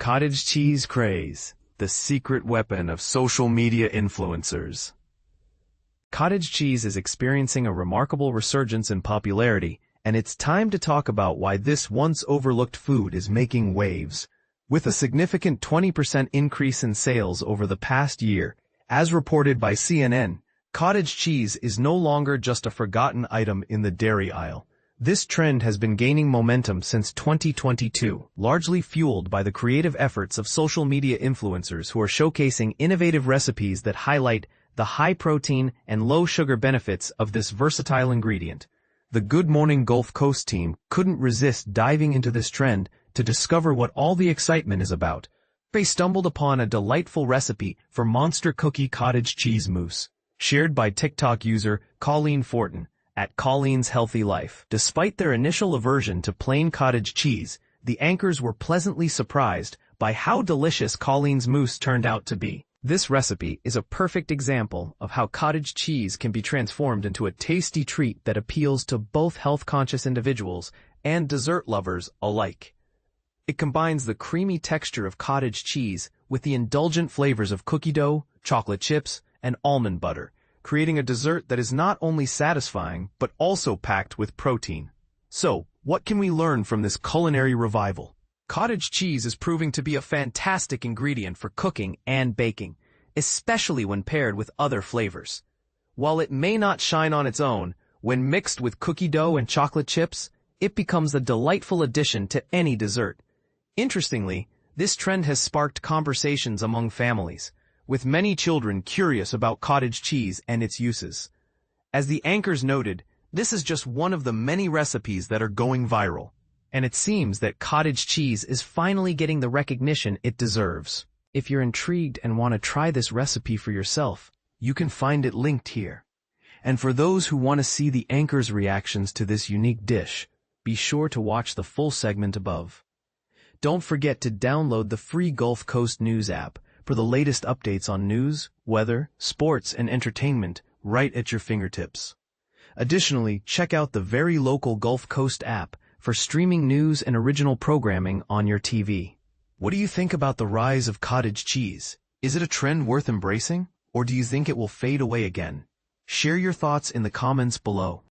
Cottage cheese craze, the secret weapon of social media influencers. Cottage cheese is experiencing a remarkable resurgence in popularity, and it's time to talk about why this once overlooked food is making waves. With a significant 20% increase in sales over the past year, as reported by CNN, cottage cheese is no longer just a forgotten item in the dairy aisle. This trend has been gaining momentum since 2022, largely fueled by the creative efforts of social media influencers who are showcasing innovative recipes that highlight the high-protein and low-sugar benefits of this versatile ingredient. The Good Morning Gulf Coast team couldn't resist diving into this trend to discover what all the excitement is about. They stumbled upon a delightful recipe for monster cookie cottage cheese mousse, shared by TikTok user Colleen Fortin at Colleen's Healthy Life. Despite their initial aversion to plain cottage cheese, the anchors were pleasantly surprised by how delicious Colleen's mousse turned out to be. This recipe is a perfect example of how cottage cheese can be transformed into a tasty treat that appeals to both health-conscious individuals and dessert lovers alike. It combines the creamy texture of cottage cheese with the indulgent flavors of cookie dough, chocolate chips, and almond butter, creating a dessert that is not only satisfying but also packed with protein. So, what can we learn from this culinary revival? Cottage cheese is proving to be a fantastic ingredient for cooking and baking, especially when paired with other flavors. While it may not shine on its own, when mixed with cookie dough and chocolate chips, it becomes a delightful addition to any dessert. Interestingly, this trend has sparked conversations among families, with many children curious about cottage cheese and its uses. As the anchors noted, this is just one of the many recipes that are going viral, and it seems that cottage cheese is finally getting the recognition it deserves. If you're intrigued and want to try this recipe for yourself, you can find it linked here. And for those who want to see the anchors' reactions to this unique dish, be sure to watch the full segment above. Don't forget to download the free Gulf Coast News app for the latest updates on news, weather, sports, and entertainment right at your fingertips. Additionally, check out the very local Gulf Coast app for streaming news and original programming on your TV. What do you think about the rise of cottage cheese? Is it a trend worth embracing, or do you think it will fade away again? Share your thoughts in the comments below.